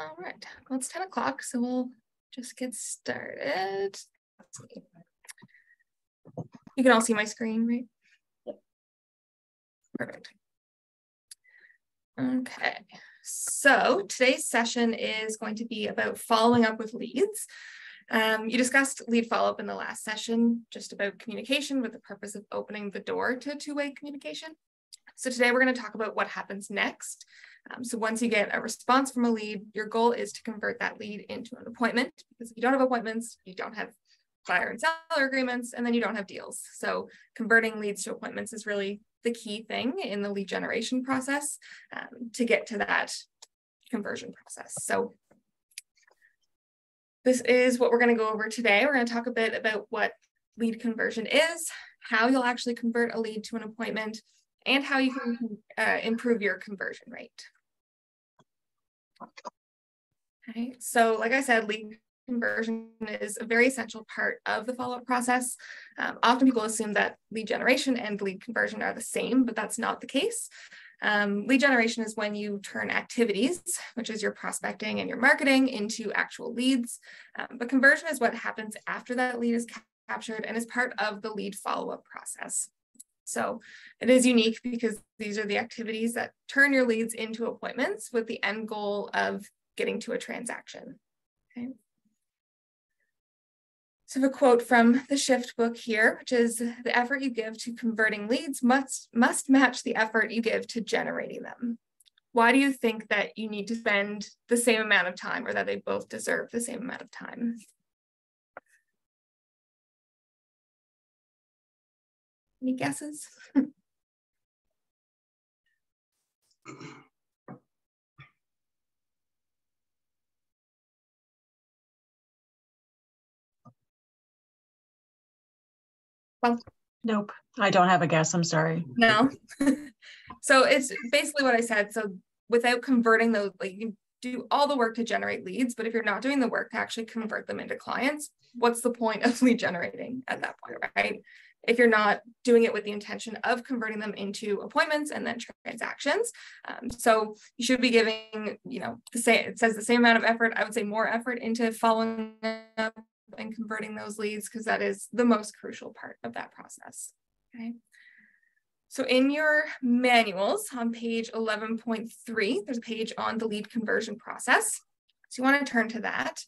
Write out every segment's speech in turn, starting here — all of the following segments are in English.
All right, well, it's 10 o'clock, so we'll just get started. Let's see. You can all see my screen, right? Yep. Perfect. Okay, so today's session is going to be about following up with leads. You discussed lead follow-up in the last session, just about communication with the purpose of opening the door to two-way communication. So today we're going to talk about what happens next. So once you get a response from a lead, your goal is to convert that lead into an appointment, because if you don't have appointments, you don't have buyer and seller agreements, and then you don't have deals. So converting leads to appointments is really the key thing in the lead generation process to get to that conversion process. So this is what we're going to go over today. We're going to talk a bit about what lead conversion is, how you'll actually convert a lead to an appointment, and how you can improve your conversion rate. Okay, so like I said, lead conversion is a very essential part of the follow-up process. Often people assume that lead generation and lead conversion are the same, but that's not the case. Lead generation is when you turn activities, which is your prospecting and your marketing, into actual leads. But conversion is what happens after that lead is captured and is part of the lead follow-up process. So it is unique because these are the activities that turn your leads into appointments with the end goal of getting to a transaction. Okay. So a quote from the Shift book here, which is, "The effort you give to converting leads must match the effort you give to generating them." Why do you think that you need to spend the same amount of time, or that they both deserve the same amount of time? Any guesses? Well, nope, I don't have a guess. I'm sorry. No. So it's basically what I said. So without converting those, like, you can do all the work to generate leads, but if you're not doing the work to actually convert them into clients, what's the point of lead generating at that point, right? If you're not doing it with the intention of converting them into appointments and then transactions. So you should be giving, it says the same amount of effort, I would say more effort into following up and converting those leads, because that is the most crucial part of that process. Okay. So in your manuals on page 11.3, there's a page on the lead conversion process. So you want to turn to that.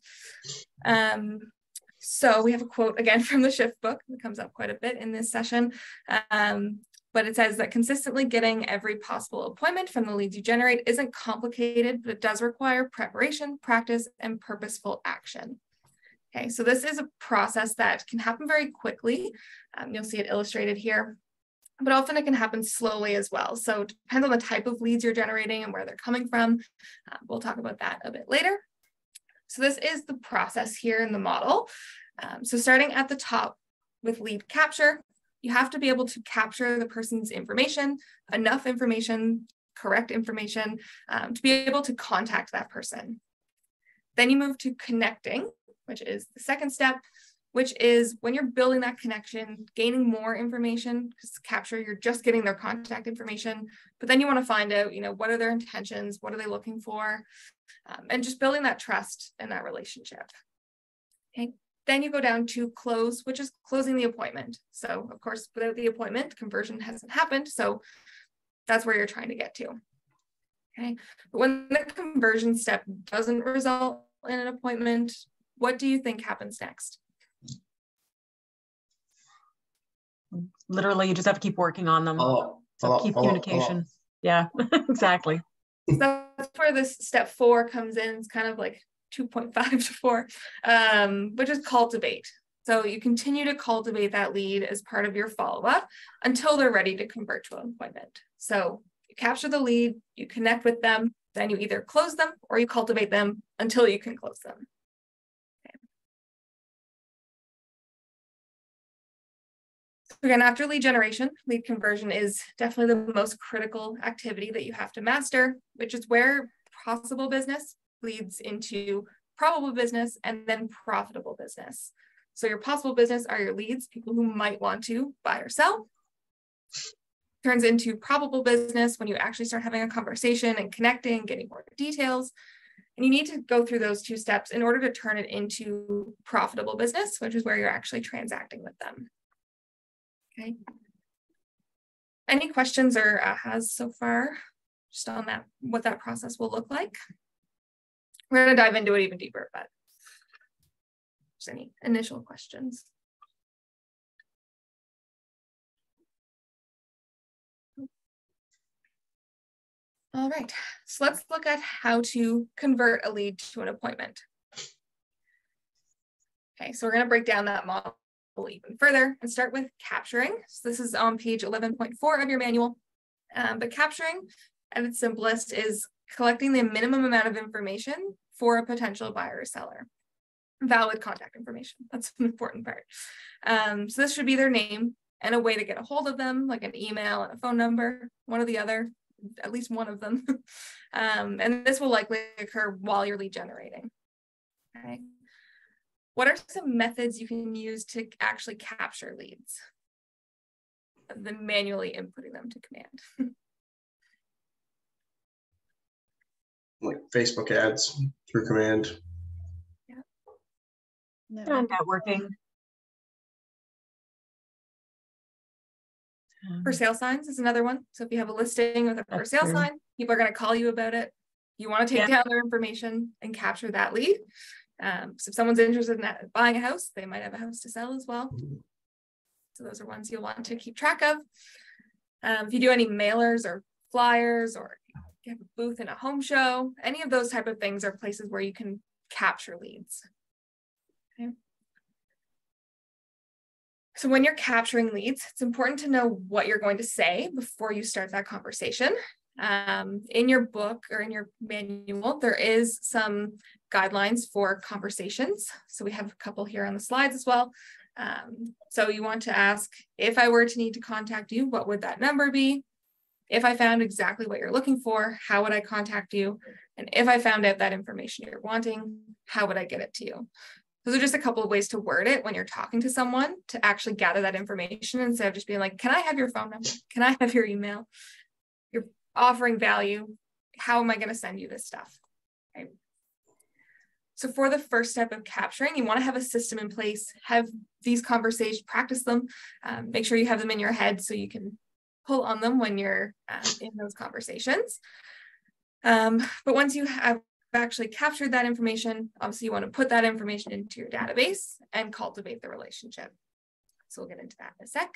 So we have a quote again from the Shift book that comes up quite a bit in this session. But it says that consistently getting every possible appointment from the leads you generate isn't complicated, but it does require preparation, practice, and purposeful action. Okay, so this is a process that can happen very quickly. You'll see it illustrated here, but often it can happen slowly as well. So it depends on the type of leads you're generating and where they're coming from. We'll talk about that a bit later. So this is the process here in the model. So starting at the top with lead capture, you have to be able to capture the person's information, enough information, correct information, to be able to contact that person. Then you move to connecting, which is the second step, which is when you're building that connection, gaining more information, because capture, you're just getting their contact information, but then you want to find out, what are their intentions, what are they looking for, and just building that trust and that relationship. Okay. Then you go down to close, which is closing the appointment. So of course, without the appointment, conversion hasn't happened. So that's where you're trying to get to. Okay. But when the conversion step doesn't result in an appointment, what do you think happens next? Literally, you just have to keep working on them. Keep communication. Yeah, exactly. So that's where this step 4 comes in. It's kind of like 2.5 to 4, which is cultivate. So you continue to cultivate that lead as part of your follow-up until they're ready to convert to an appointment. So you capture the lead, you connect with them, then you either close them or you cultivate them until you can close them. Again, after lead generation, lead conversion is definitely the most critical activity that you have to master, which is where possible business leads into probable business and then profitable business. So your possible business are your leads, people who might want to buy or sell. Turns into probable business when you actually start having a conversation and connecting, getting more details. And you need to go through those 2 steps in order to turn it into profitable business, which is where you're actually transacting with them. Okay. Any questions or ahas so far, just on that, what that process will look like? We're going to dive into it even deeper, but just any initial questions? All right, so let's look at how to convert a lead to an appointment. Okay, so we're going to break down that model even further and start with capturing. So this is on page 11.4 of your manual. But capturing at its simplest is collecting the minimum amount of information for a potential buyer or seller. Valid contact information, that's an important part. So this should be their name and a way to get a hold of them, like an email and a phone number, one or the other, at least one of them. And this will likely occur while you're lead generating. Okay. What are some methods you can use to actually capture leads other than manually inputting them to command? Like Facebook ads through command. Yeah. Networking. For sale signs is another one. So if you have a listing with a for sale sign, people are going to call you about it. You want to take down their information and capture that lead. So if someone's interested in buying a house, they might have a house to sell as well. So those are ones you'll want to keep track of. If you do any mailers or flyers, or you have a booth in a home show, any of those type of things are places where you can capture leads. Okay. So when you're capturing leads, it's important to know what you're going to say before you start that conversation. In your book or in your manual, there is some guidelines for conversations. So we have a couple here on the slides as well. So you want to ask, if I were to need to contact you, what would that number be? If I found exactly what you're looking for, how would I contact you? And if I found out that information you're wanting, how would I get it to you? Those are just a couple of ways to word it when you're talking to someone to actually gather that information instead of just being like, can I have your phone number? Can I have your email? You're offering value. How am I going to send you this stuff? Okay. So for the first step of capturing, you want to have a system in place, have these conversations, practice them, make sure you have them in your head so you can pull on them when you're in those conversations. But once you have actually captured that information, obviously you want to put that information into your database and cultivate the relationship. So we'll get into that in a sec.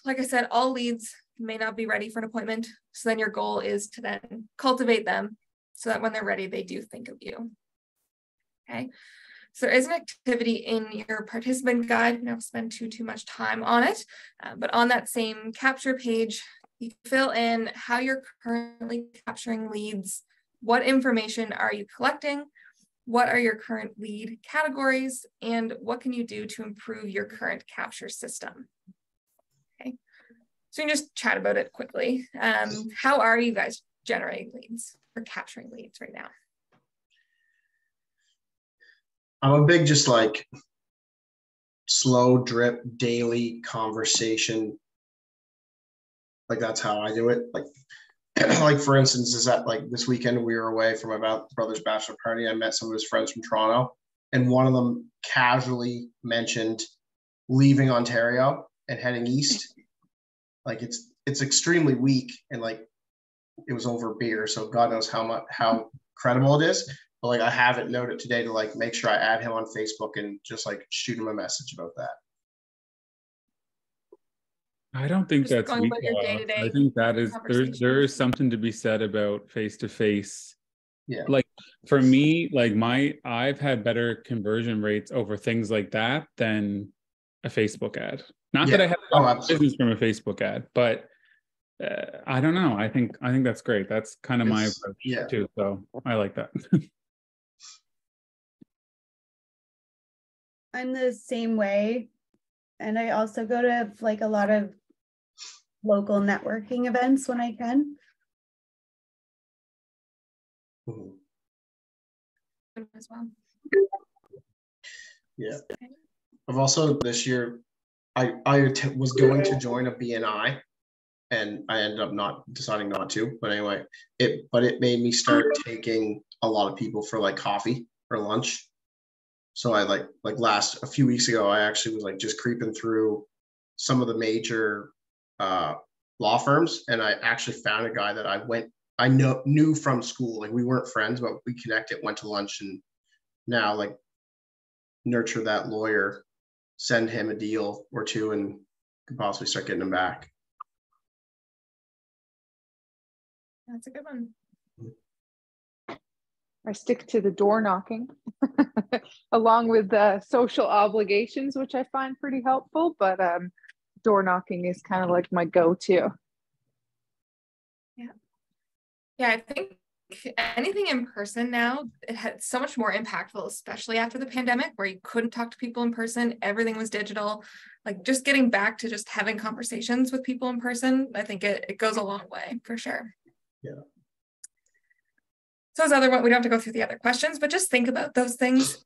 Like I said, all leads may not be ready for an appointment. So then your goal is to then cultivate them so that when they're ready, they do think of you. Okay. So there is an activity in your participant guide. I don't spend too much time on it, but on that same capture page, you fill in how you're currently capturing leads. What information are you collecting? What are your current lead categories? And what can you do to improve your current capture system? Okay, so you can just chat about it quickly. How are you guys generating leads or capturing leads right now? I'm a big, just like slow drip daily conversation. Like that's how I do it. Like for instance, is that like this weekend we were away for my brother's bachelor party. I met some of his friends from Toronto, and one of them casually mentioned leaving Ontario and heading east. Like it's extremely weak, and like it was over beer, so God knows how credible it is. But like I have it noted today to like make sure I add him on Facebook and just like shoot him a message about that. I don't think Just that's weak. I think that is there is something to be said about face-to-face. Yeah. Like for me, like I've had better conversion rates over things like that than a Facebook ad. Not that I have business from a Facebook ad, but I don't know. I think that's great. That's kind of my approach too. So I like that. I'm the same way. And I also go to like a lot of local networking events when I can. As well. Yeah. I've also this year, I was going to join a BNI, and I ended up deciding not to. But anyway, it made me start taking a lot of people for like coffee or lunch. So I a few weeks ago, I actually was like just creeping through some of the major law firms, and I actually found a guy that I knew from school. Like we weren't friends, but we connected, went to lunch, and now like nurture that lawyer, send him a deal or two, and could possibly start getting him back. That's a good one. I stick to the door knocking along with social obligations, which I find pretty helpful, but door knocking is kind of like my go-to. Yeah, I think anything in person now, it had so much more impactful, especially after the pandemic, where you couldn't talk to people in person, everything was digital. Like just getting back to just having conversations with people in person, I think it goes a long way for sure. Yeah. So we don't have to go through the other questions, but just think about those things.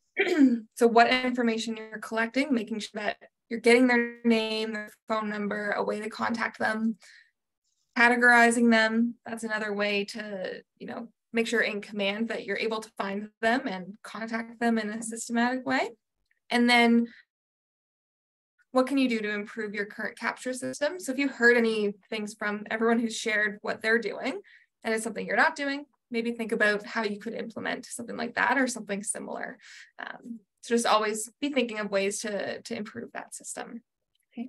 So what information you're collecting, making sure that you're getting their name, their phone number, a way to contact them, categorizing them. That's another way to, make sure in command that you're able to find them and contact them in a systematic way. And then what can you do to improve your current capture system? So if you heard any things from everyone who's shared what they're doing, and it's something you're not doing, maybe think about how you could implement something like that or something similar. So just always be thinking of ways to improve that system. Okay.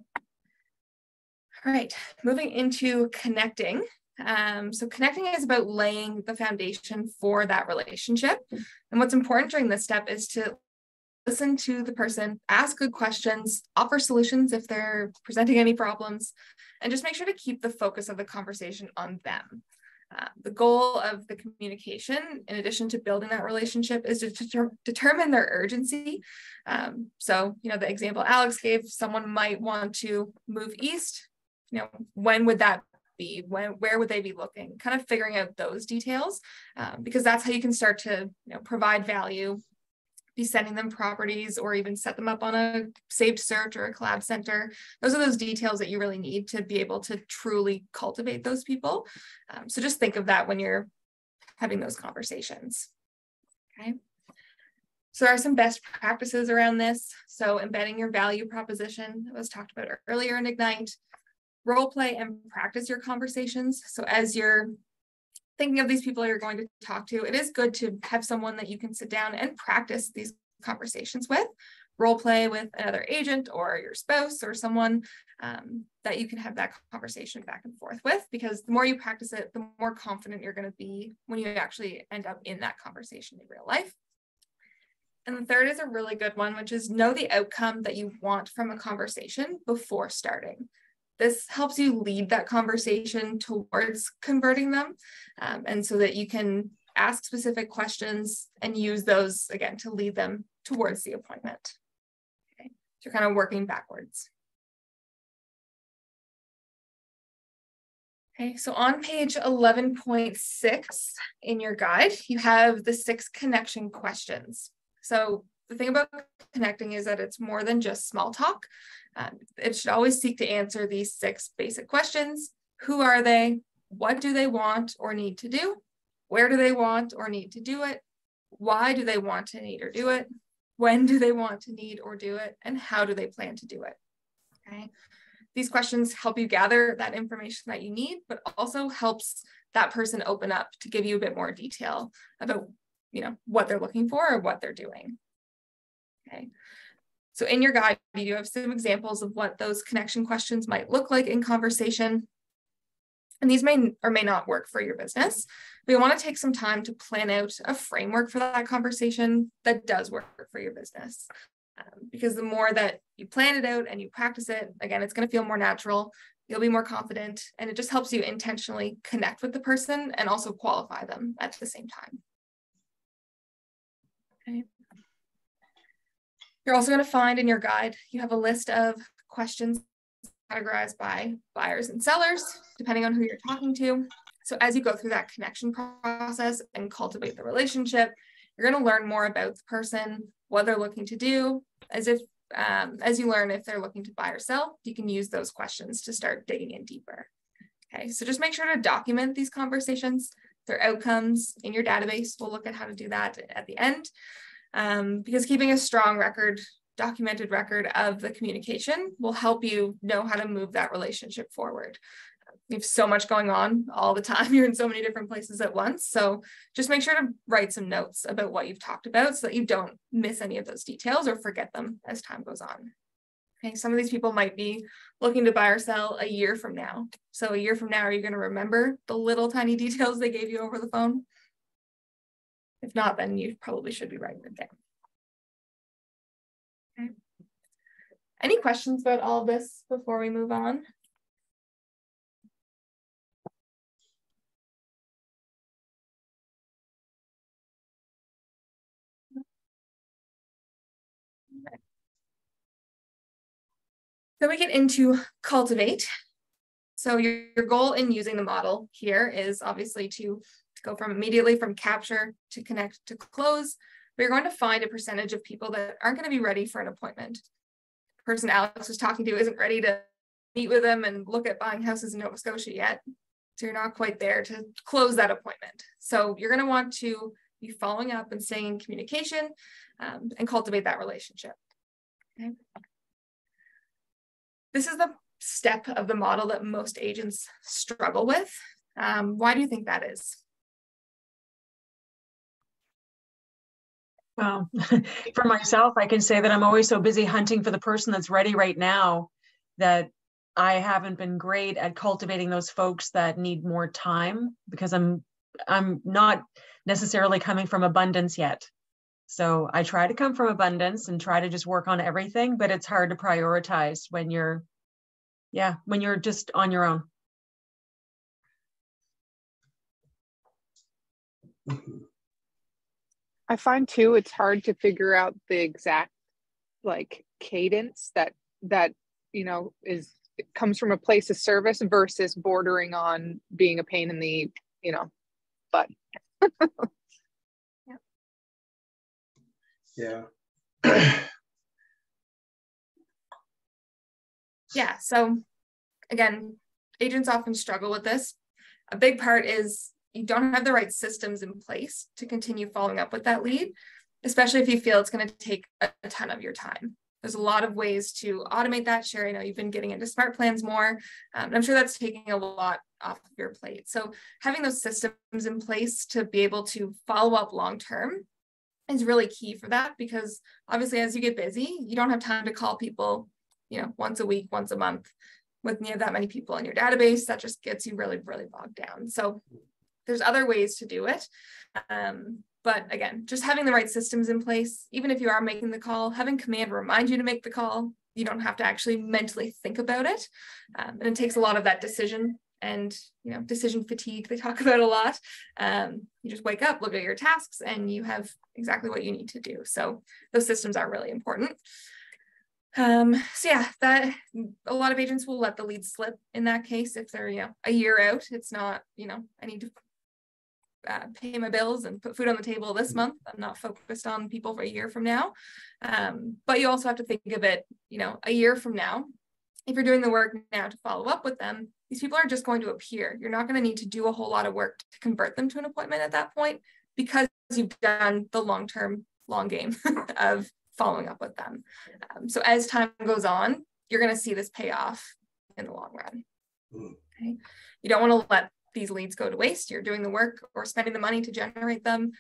All right, moving into connecting. So connecting is about laying the foundation for that relationship. And what's important during this step is to listen to the person, ask good questions, offer solutions if they're presenting any problems, and just make sure to keep the focus of the conversation on them. The goal of the communication, in addition to building that relationship, is to determine their urgency. So, the example Alex gave, someone might want to move east. When would that be? Where would they be looking? Kind of figuring out those details, because that's how you can start to, provide value, be sending them properties, or even set them up on a saved search or a collab center. Those are those details that you really need to be able to truly cultivate those people. So just think of that when you're having those conversations. Okay. So there are some best practices around this. So embedding your value proposition that was talked about earlier in Ignite, role play and practice your conversations. So as you're thinking of these people you're going to talk to, it is good to have someone that you can sit down and practice these conversations with, role play with another agent or your spouse or someone that you can have that conversation back and forth with, because the more you practice it, the more confident you're going to be when you actually end up in that conversation in real life. And the third is a really good one, which is know the outcome that you want from a conversation before starting. This helps you lead that conversation towards converting them, and so that you can ask specific questions and use those, again, to lead them towards the appointment. Okay, so you're kind of working backwards. Okay, so on page 11.6 in your guide, you have the 6 connection questions. So the thing about connecting is that it's more than just small talk. It should always seek to answer these 6 basic questions. Who are they? What do they want or need to do? Where do they want or need to do it? Why do they want to need or do it? When do they want to need or do it? And how do they plan to do it? Okay. These questions help you gather that information that you need, but also helps that person open up to give you a bit more detail about, what they're looking for or what they're doing. Okay. So in your guide, you do have some examples of what those connection questions might look like in conversation. And these may or may not work for your business. But you want to take some time to plan out a framework for that conversation that does work for your business. Because the more that you plan it out and you practice it, again, it's going to feel more natural. You'll be more confident, and it just helps you intentionally connect with the person and also qualify them at the same time. Okay. You're also going to find in your guide, you have a list of questions categorized by buyers and sellers, depending on who you're talking to. So as you go through that connection process and cultivate the relationship, you're going to learn more about the person, what they're looking to do, as you learn if they're looking to buy or sell, you can use those questions to start digging in deeper. Okay, so just make sure to document these conversations, their outcomes in your database. We'll look at how to do that at the end, because keeping a strong record, documented record of the communication will help you know how to move that relationship forward. You have so much going on all the time. You're in so many different places at once. So just make sure to write some notes about what you've talked about so that you don't miss any of those details or forget them as time goes on. Okay, some of these people might be looking to buy or sell a year from now. So a year from now, are you going to remember the little tiny details they gave you over the phone? If not, then you probably should be writing it down. Okay. Any questions about all of this before we move on? Then we get into cultivate. So your goal in using the model here is obviously to go from immediately from capture to connect to close, but you're going to find a percentage of people that aren't going to be ready for an appointment. The person Alex was talking to isn't ready to meet with them and look at buying houses in Nova Scotia yet. So you're not quite there to close that appointment. So you're going to want to be following up and staying in communication and cultivate that relationship. Okay. This is the step of the model that most agents struggle with. Why do you think that is? Well, for myself, I can say that I'm always so busy hunting for the person that's ready right now that I haven't been great at cultivating those folks that need more time, because I'm not necessarily coming from abundance yet. So I try to come from abundance and try to just work on everything, but it's hard to prioritize when you're just on your own. I find too, it's hard to figure out the exact like cadence that comes from a place of service versus bordering on being a pain in the, butt. Yeah. Yeah, so again, agents often struggle with this. A big part is you don't have the right systems in place to continue following up with that lead, especially if you feel it's going to take a ton of your time. There's a lot of ways to automate that. Sherry, I know you've been getting into smart plans more. And I'm sure that's taking a lot off of your plate. So having those systems in place to be able to follow up long-term is really key for that, because obviously as you get busy, you don't have time to call people, once a week, once a month. When you have that many people in your database, that just gets you really, really bogged down. So there's other ways to do it. But again, just having the right systems in place, even if you are making the call, having command remind you to make the call. You don't have to actually mentally think about it. And it takes a lot of that decision and decision fatigue they talk about a lot. You just wake up, look at your tasks, and you have exactly what you need to do. So those systems are really important. So yeah, that a lot of agents will let the lead slip in that case. If they're a year out, it's not I need to pay my bills and put food on the table this month. I'm not focused on people for a year from now. But you also have to think of it a year from now. If you're doing the work now to follow up with them, these people are just going to appear. You're not going to need to do a whole lot of work to convert them to an appointment at that point, because you've done the long game of following up with them. So as time goes on, you're going to see this pay off in the long run. Okay? You don't want to let these leads go to waste. You're doing the work or spending the money to generate them.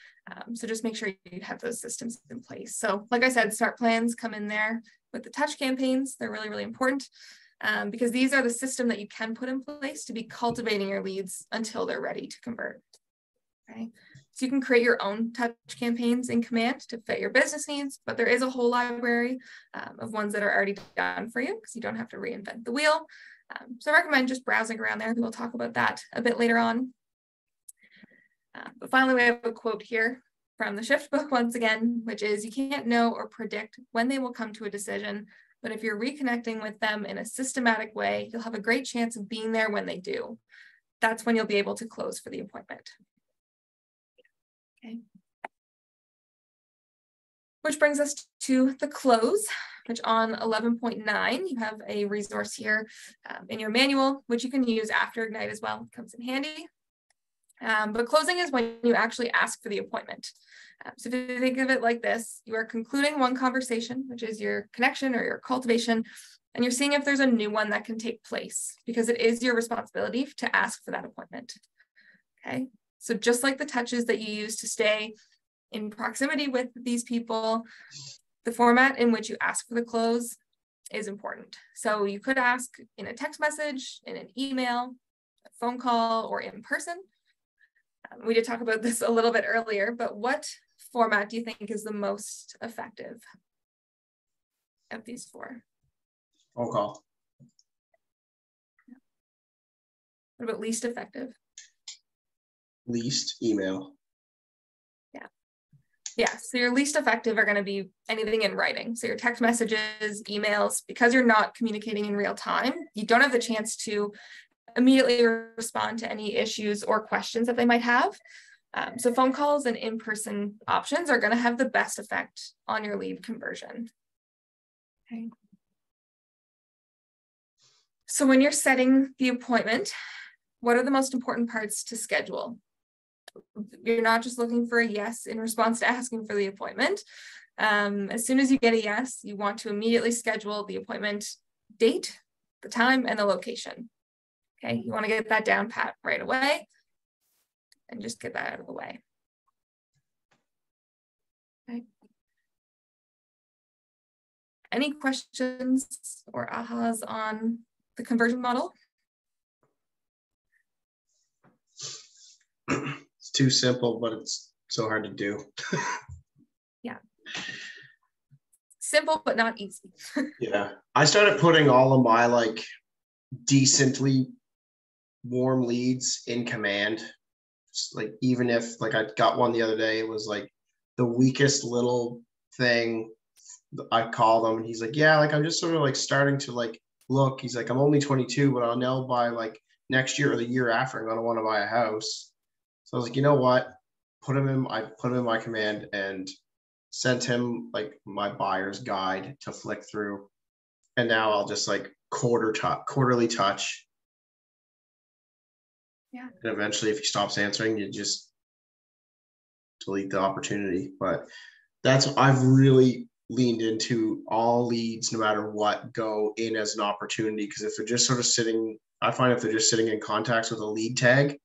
So just make sure you have those systems in place. So like I said, smart plans come in there with the touch campaigns. They're really, really important because these are the system that you can put in place to be cultivating your leads until they're ready to convert. Okay. So you can create your own touch campaigns in Command to fit your business needs, but there is a whole library of ones that are already done for you, because you don't have to reinvent the wheel. So I recommend just browsing around there. We'll talk about that a bit later on. But finally, we have a quote here from the Shift book once again, which is, you can't know or predict when they will come to a decision, but if you're reconnecting with them in a systematic way, you'll have a great chance of being there when they do. That's when you'll be able to close for the appointment. Okay. Which brings us to the close. which on 11.9, you have a resource here in your manual, which you can use after Ignite as well. It comes in handy. But closing is when you actually ask for the appointment. So if you think of it like this, you are concluding one conversation, which is your connection or your cultivation, and you're seeing if there's a new one that can take place, because it is your responsibility to ask for that appointment. Okay, so just like the touches that you use to stay in proximity with these people, the format in which you ask for the close is important. So you could ask in a text message, in an email, a phone call, or in person. We did talk about this a little bit earlier, but what format do you think is the most effective of these four? Phone call. What about least effective? Least email. Yeah, so your least effective are going to be anything in writing. So your text messages, emails, because you're not communicating in real time, you don't have the chance to immediately respond to any issues or questions that they might have. So phone calls and in-person options are going to have the best effect on your lead conversion. Okay. So when you're setting the appointment, what are the most important parts to schedule? You're not just looking for a yes in response to asking for the appointment. As soon as you get a yes, you want to immediately schedule the appointment date, the time, and the location. Okay, you want to get that down pat right away and just get that out of the way. Okay. Any questions or ahas on the conversion model? It's too simple, but it's so hard to do. Yeah. Simple, but not easy. Yeah. I started putting all of my like decently warm leads in command. Just, like, even if like I got one the other day, it was like the weakest little thing. I called him and he's like, yeah, like I'm just sort of like starting to like look. He's like, I'm only 22, but I'll know by like next year or the year after I'm gonna want to buy a house. So I was like, you know what? I put him in my command and sent him like my buyer's guide to flick through. And now I'll just like quarterly touch. Yeah. And eventually if he stops answering, you just delete the opportunity. But I've really leaned into all leads, no matter what, go in as an opportunity. Because if they're just sort of sitting, I find if they're just sitting in contacts with a lead tag,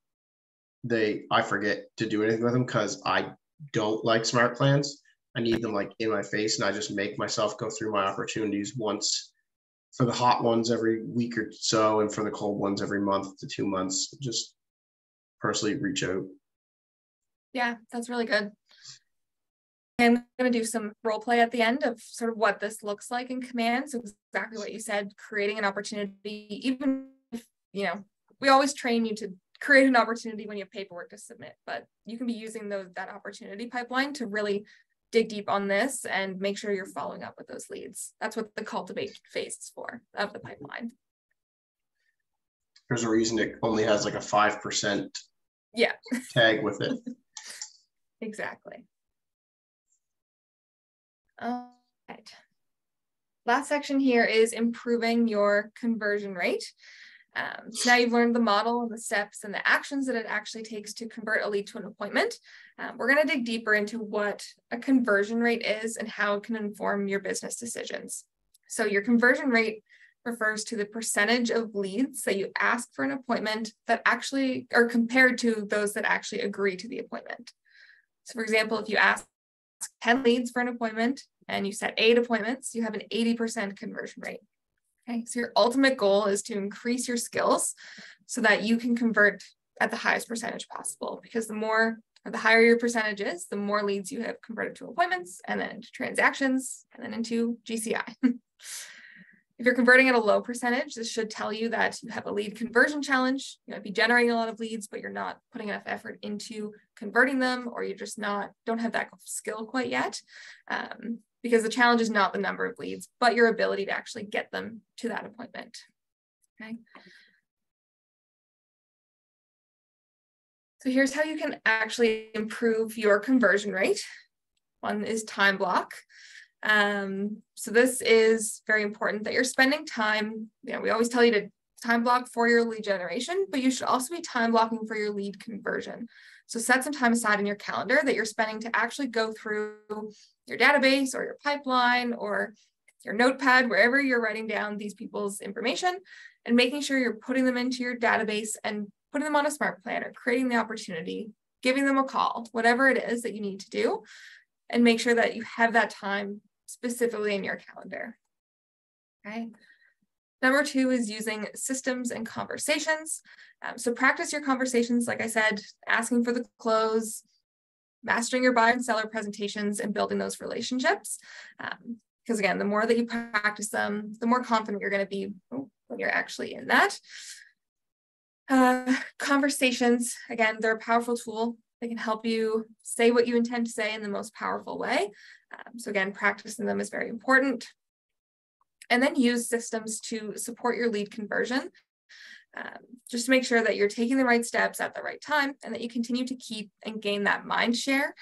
I forget to do anything with them because I don't like smart plans. I need them like in my face, and I just make myself go through my opportunities once for the hot ones every week or so, and for the cold ones every month to 2 months. Just personally reach out. Yeah, that's really good. And I'm going to do some role play at the end of sort of what this looks like in command. So exactly what you said, creating an opportunity, even if, we always train you to create an opportunity when you have paperwork to submit, but you can be using that opportunity pipeline to really dig deep on this and make sure you're following up with those leads. That's what the cultivate phase is for, of the pipeline. There's a reason it only has like a 5% tag with it. Exactly. All right. Last section here is improving your conversion rate. So now you've learned the model and the steps and the actions that it actually takes to convert a lead to an appointment. We're going to dig deeper into what a conversion rate is and how it can inform your business decisions. So your conversion rate refers to the percentage of leads that you ask for an appointment that actually are compared to those that actually agree to the appointment. So for example, if you ask 10 leads for an appointment and you set 8 appointments, you have an 80% conversion rate. Okay, so your ultimate goal is to increase your skills so that you can convert at the highest percentage possible, because the higher your percentage is, the more leads you have converted to appointments and then into transactions and then into GCI. If you're converting at a low percentage, this should tell you that you have a lead conversion challenge. You might be generating a lot of leads, but you're not putting enough effort into converting them, or you just don't have that skill quite yet. Because the challenge is not the number of leads, but your ability to actually get them to that appointment. Okay. So here's how you can actually improve your conversion rate. One is time block. So this is very important that you're spending time. You know, we always tell you to time block for your lead generation, but you should also be time blocking for your lead conversion. So set some time aside in your calendar that you're spending to actually go through your database or your pipeline or your notepad, wherever you're writing down these people's information, and making sure you're putting them into your database and putting them on a smart plan or creating the opportunity, giving them a call, whatever it is that you need to do, and make sure that you have that time specifically in your calendar. Okay. Number 2 is using systems and conversations. So practice your conversations, like I said, asking for the close, mastering your buyer and seller presentations, and building those relationships. Because again, the more that you practice them, the more confident you're going to be when you're actually in that. Conversations, again, they're a powerful tool. They can help you say what you intend to say in the most powerful way. So again, practicing them is very important. And then use systems to support your lead conversion, just to make sure that you're taking the right steps at the right time and that you continue to keep and gain that mind share.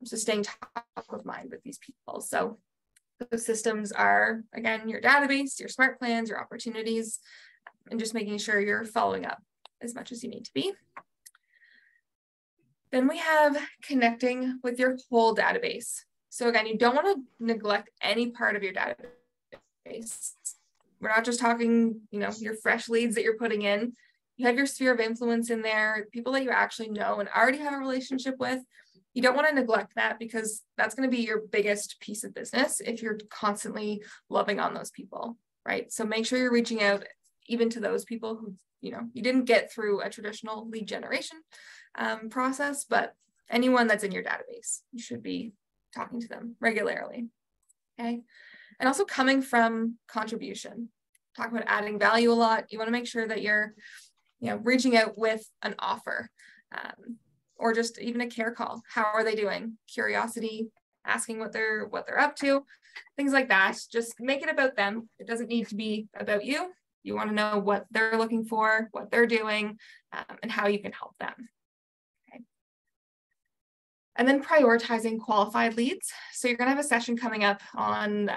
So staying top of mind with these people. So those systems are, again, your database, your smart plans, your opportunities, and just making sure you're following up as much as you need to be. Then we have connecting with your whole database. So again, you don't want to neglect any part of your database. We're not just talking, you know, your fresh leads that you're putting in. You have your sphere of influence in there, people that you actually know and already have a relationship with. You don't want to neglect that, because that's going to be your biggest piece of business if you're constantly loving on those people, right? So make sure you're reaching out even to those people who, you know, you didn't get through a traditional lead generation process, but anyone that's in your database, you should be talking to them regularly, okay? And also coming from contribution. Talk about adding value a lot. You want to make sure that you're, you know, reaching out with an offer, or just even a care call. How are they doing? Curiosity, asking what they're up to, things like that. Just make it about them. It doesn't need to be about you. You want to know what they're looking for, what they're doing, and how you can help them. Okay. And then prioritizing qualified leads. So you're going to have a session coming up on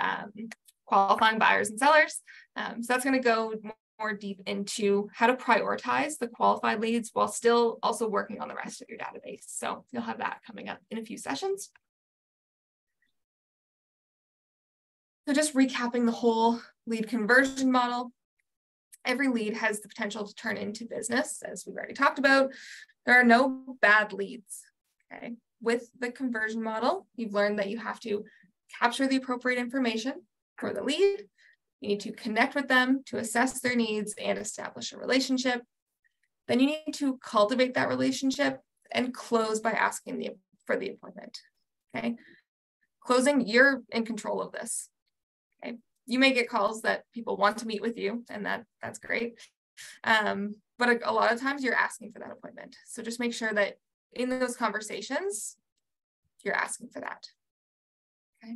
qualifying buyers and sellers. So that's going to go more deep into how to prioritize the qualified leads while still also working on the rest of your database. So you'll have that coming up in a few sessions. So just recapping the whole lead conversion model. Every lead has the potential to turn into business, as we've already talked about. There are no bad leads, okay? With the conversion model, you've learned that you have to capture the appropriate information for the lead. You need to connect with them to assess their needs and establish a relationship. Then you need to cultivate that relationship and close by asking for the appointment, okay? Closing, you're in control of this, okay? You may get calls that people want to meet with you, and that's great. But a lot of times you're asking for that appointment. So just make sure that in those conversations, you're asking for that, okay?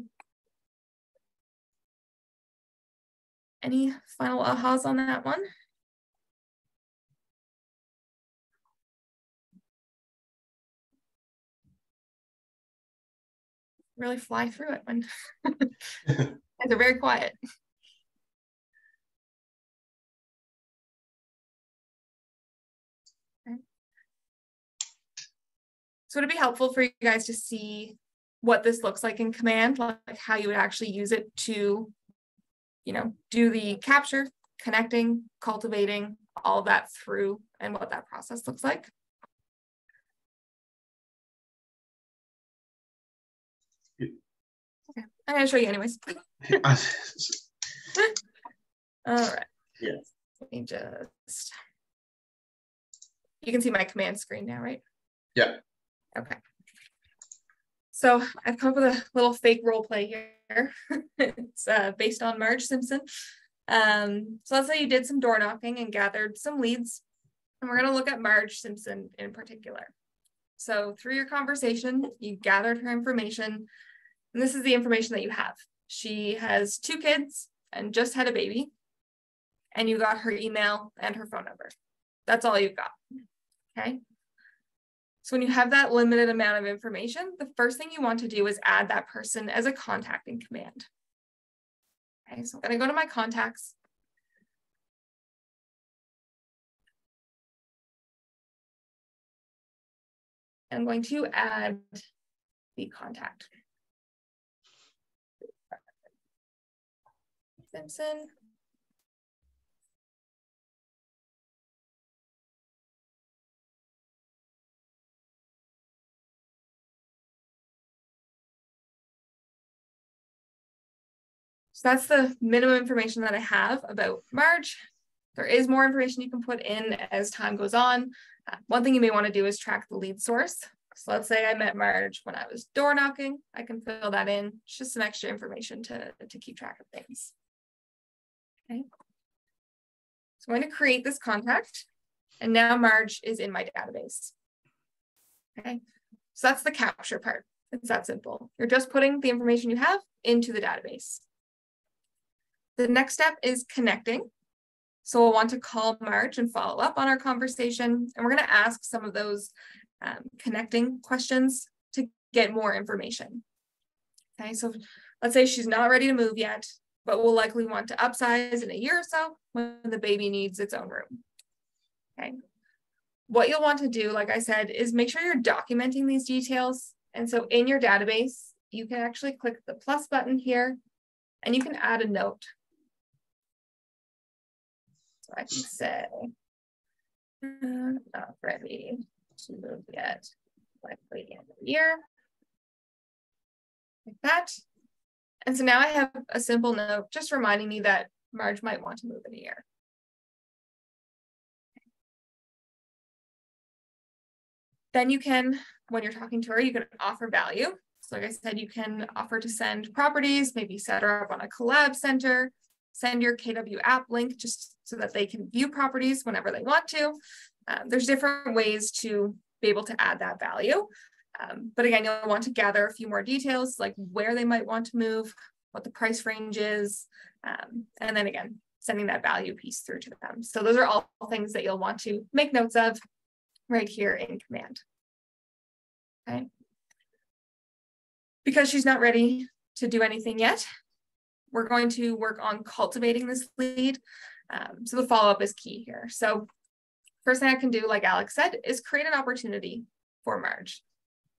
Any final ahas on that one? Really fly through it when they're very quiet. Okay. So it'd be helpful for you guys to see what this looks like in Command, like how you would actually use it to, you know, do the capture, connecting, cultivating, all of that through, and what that process looks like. Okay, I'm going to show you anyways. All right. Yeah. Let me just, you can see my command screen now, right? Yeah. Okay. So I've come up with a little fake role play here. It's based on Marge Simpson. So let's say you did some door knocking and gathered some leads, and we're going to look at Marge Simpson in particular. So through your conversation, you gathered her information, and this is the information that you have. She has 2 kids and just had a baby, and you got her email and her phone number. That's all you've got, okay? So when you have that limited amount of information, the first thing you want to do is add that person as a contact in command. Okay, so I'm going to go to my contacts. I'm going to add the contact. Simpson. So that's the minimum information that I have about Marge. There is more information you can put in as time goes on. One thing you may want to do is track the lead source. So let's say I met Marge when I was door knocking. I can fill that in. It's just some extra information to keep track of things. Okay. So I'm going to create this contact, and now Marge is in my database. Okay. So that's the capture part. It's that simple. You're just putting the information you have into the database. The next step is connecting. So we'll want to call Marge and follow up on our conversation. And we're going to ask some of those connecting questions to get more information. Okay, so let's say she's not ready to move yet, but will likely want to upsize in a year or so when the baby needs its own room. Okay. What you'll want to do, like I said, is make sure you're documenting these details. And so in your database, you can actually click the plus button here and you can add a note. So I can say, not ready to move yet, likely in a year, like that. And so now I have a simple note just reminding me that Marge might want to move in a year. Then you can, when you're talking to her, you can offer value. So like I said, you can offer to send properties, maybe set her up on a collab center, send your KW app link just so that they can view properties whenever they want to. There's different ways to be able to add that value. But again, you'll want to gather a few more details, like where they might want to move, what the price range is, and then again, sending that value piece through to them. So those are all things that you'll want to make notes of right here in command. Okay. Because she's not ready to do anything yet, we're going to work on cultivating this lead. So the follow-up is key here. So first thing I can do, like Alex said, is create an opportunity for Marge.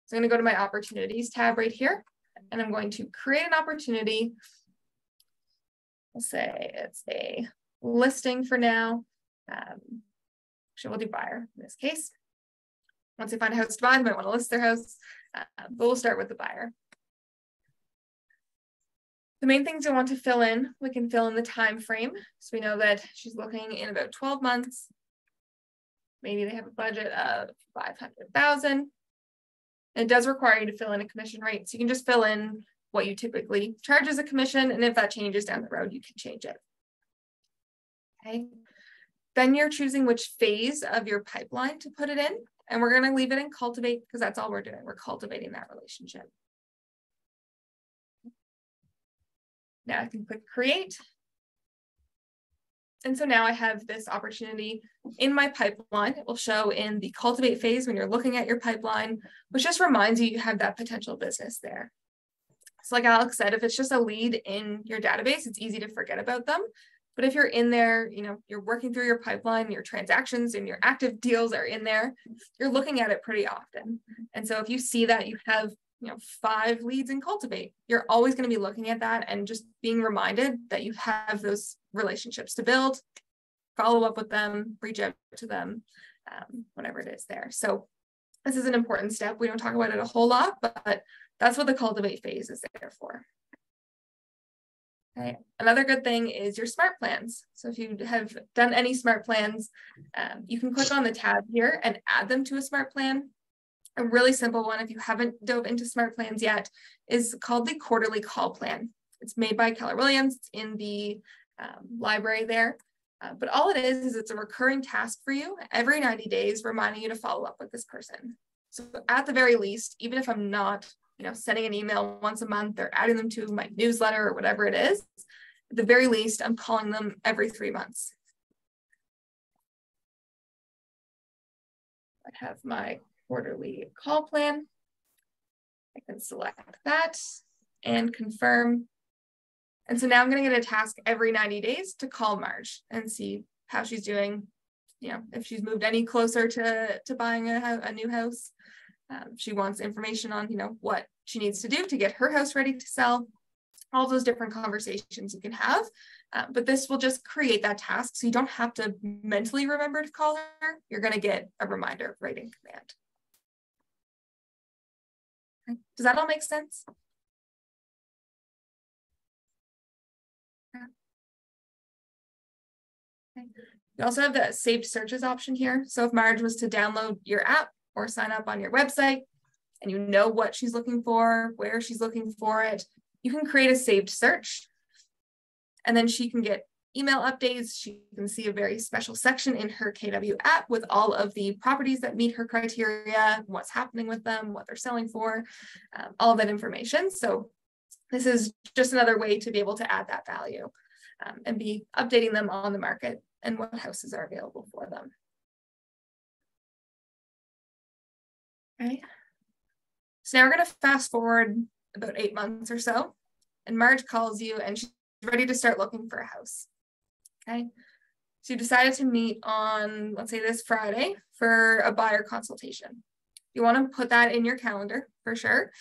So I'm going to go to my opportunities tab right here, and I'm going to create an opportunity. We'll say it's a listing for now. Actually, we'll do buyer in this case. Once they find a house to buy, they might want to list their house, but we'll start with the buyer. The main things I want to fill in, we can fill in the time frame. So we know that she's looking in about 12 months. Maybe they have a budget of $500,000. It does require you to fill in a commission rate. So you can just fill in what you typically charge as a commission. And if that changes down the road, you can change it. Okay. Then you're choosing which phase of your pipeline to put it in. And we're going to leave it in cultivate because that's all we're doing. We're cultivating that relationship. Now I can click create. And so now I have this opportunity in my pipeline. It will show in the cultivate phase when you're looking at your pipeline, which just reminds you have that potential business there. So like Alex said, if it's just a lead in your database, it's easy to forget about them. But if you're in there, you know, you're working through your pipeline, your transactions and your active deals are in there, you're looking at it pretty often. And so if you see that you have 5 leads in cultivate, you're always going to be looking at that and just being reminded that you have those relationships to build, follow up with them, reach out to them, whatever it is there. So this is an important step. We don't talk about it a whole lot, but that's what the cultivate phase is there for. Okay. Another good thing is your smart plans. So if you have done any smart plans, you can click on the tab here and add them to a smart plan. A really simple one, if you haven't dove into smart plans yet, is called the quarterly call plan. It's made by Keller Williams. It's in the library there. But all it is it's a recurring task for you every 90 days, reminding you to follow up with this person. So at the very least, even if I'm not, sending an email once a month or adding them to my newsletter or whatever it is, at the very least, I'm calling them every 3 months. I have my quarterly call plan. I can select that and confirm. And so now I'm going to get a task every 90 days to call Marge and see how she's doing, you know, if she's moved any closer to buying a new house. She wants information on, you know, what she needs to do to get her house ready to sell. All those different conversations you can have. But this will just create that task, so you don't have to mentally remember to call her. You're going to get a reminder writing command. Okay. Does that all make sense? Okay. You also have the saved searches option here. So if Marge was to download your app or sign up on your website and you know what she's looking for, where she's looking for it, you can create a saved search. And then she can get email updates. She can see a very special section in her KW app with all of the properties that meet her criteria, what's happening with them, what they're selling for, all of that information. So this is just another way to be able to add that value and be updating them on the market and what houses are available for them. Okay. So now we're going to fast forward about 8 months or so, and Marge calls you and she's ready to start looking for a house. Okay. So you decided to meet on, let's say this Friday, for a buyer consultation. You want to put that in your calendar for sure.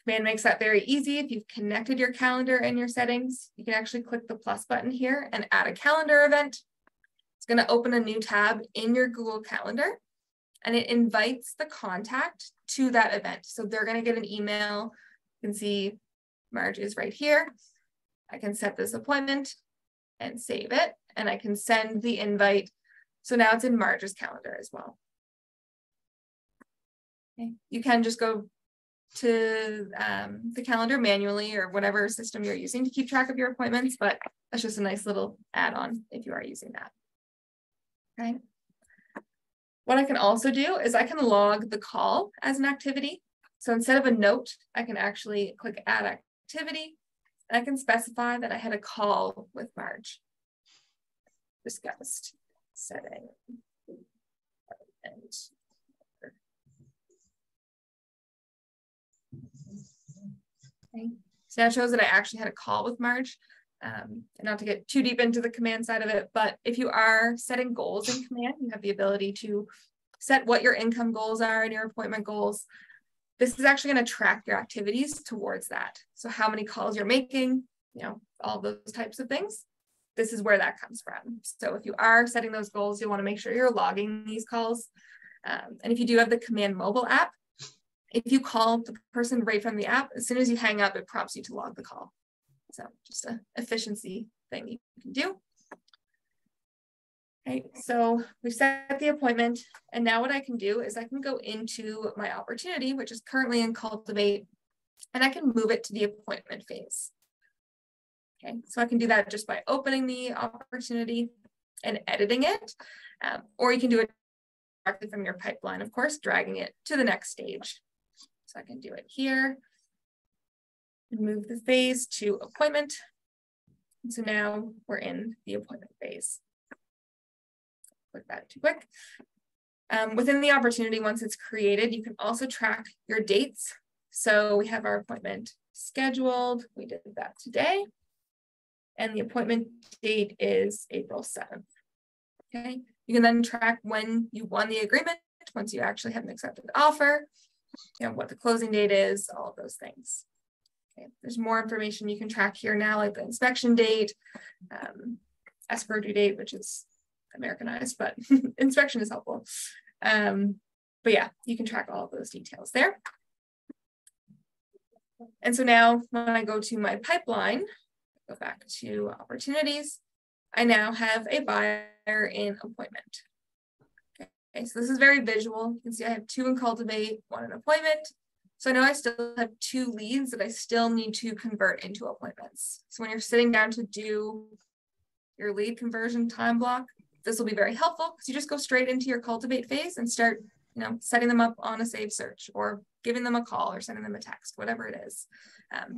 Command makes that very easy. If you've connected your calendar in your settings, you can actually click the plus button here and add a calendar event. It's going to open a new tab in your Google Calendar, and it invites the contact to that event. So they're going to get an email. You can see Marge is right here. I can set this appointment and save it, and I can send the invite. So now it's in Marge's calendar as well. Okay. You can just go to the calendar manually or whatever system you're using to keep track of your appointments, but that's just a nice little add-on if you are using that. Okay. What I can also do is I can log the call as an activity. So instead of a note, I can actually click add activity, and I can specify that I had a call with Marge. Discussed setting and okay. So now it shows that I actually had a call with Marge. And not to get too deep into the command side of it, but if you are setting goals in command, you have the ability to set what your income goals are and your appointment goals. This is actually going to track your activities towards that. So how many calls you're making, you know, all those types of things. This is where that comes from. So if you are setting those goals, you'll want to make sure you're logging these calls. And if you do have the Command mobile app, if you call the person right from the app, as soon as you hang up, it prompts you to log the call. So just an efficiency thing you can do. Okay, so we've set the appointment, and now what I can do is I can go into my opportunity, which is currently in Cultivate, and I can move it to the appointment phase. Okay, so I can do that just by opening the opportunity and editing it, or you can do it directly from your pipeline, of course, dragging it to the next stage. So I can do it here and move the phase to appointment. And so now we're in the appointment phase. Click that too quick. Within the opportunity, once it's created, you can also track your dates. So we have our appointment scheduled. We did that today. And the appointment date is April 7th. Okay. You can then track when you won the agreement, once you actually have an accepted offer, you know, what the closing date is, all of those things. Okay. There's more information you can track here now, like the inspection date, escrow due date, which is Americanized, but inspection is helpful. But yeah, you can track all of those details there. And so now when I go to my pipeline, go back to opportunities, I now have a buyer in appointment. Okay, so this is very visual. You can see I have 2 in Cultivate, 1 in appointment. So I know I still have 2 leads that I still need to convert into appointments. So when you're sitting down to do your lead conversion time block, this will be very helpful because you just go straight into your Cultivate phase and start, you know, setting them up on a save search or giving them a call or sending them a text, whatever it is.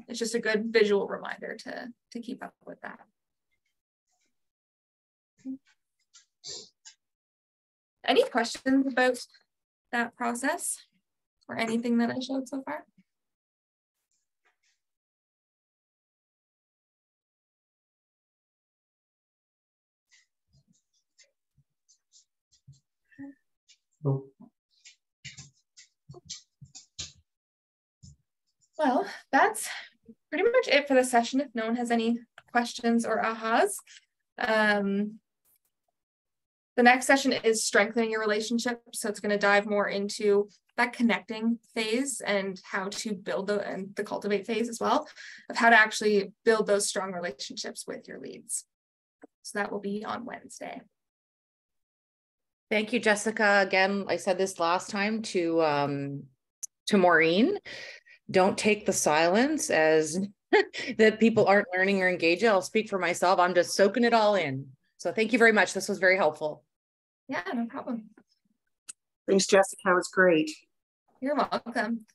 It's just a good visual reminder to keep up with that. Any questions about that process? or anything that I showed so far? Nope. Well, that's pretty much it for the session. If no one has any questions or ahas. The next session is strengthening your relationship. So it's going to dive more into that connecting phase and how to build the cultivate phase as well, of how to actually build those strong relationships with your leads. So that will be on Wednesday. Thank you, Jessica. Again, I said this last time to Maureen. Don't take the silence as that people aren't learning or engaging. I'll speak for myself. I'm just soaking it all in. So thank you very much. This was very helpful. Yeah, no problem. Thanks, Jessica. It was great. You're welcome.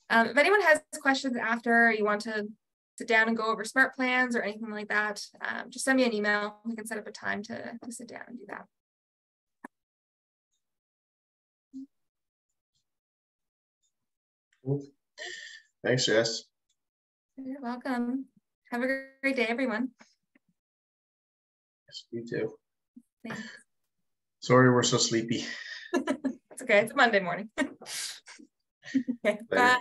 If anyone has questions after, you want to sit down and go over SMART plans or anything like that, just send me an email. We can set up a time to sit down and do that. Cool. Thanks, Jess. You're welcome. Have a great day, everyone. Yes, you too. Thanks. Sorry we're so sleepy. It's okay. It's a Monday morning. Okay, bye.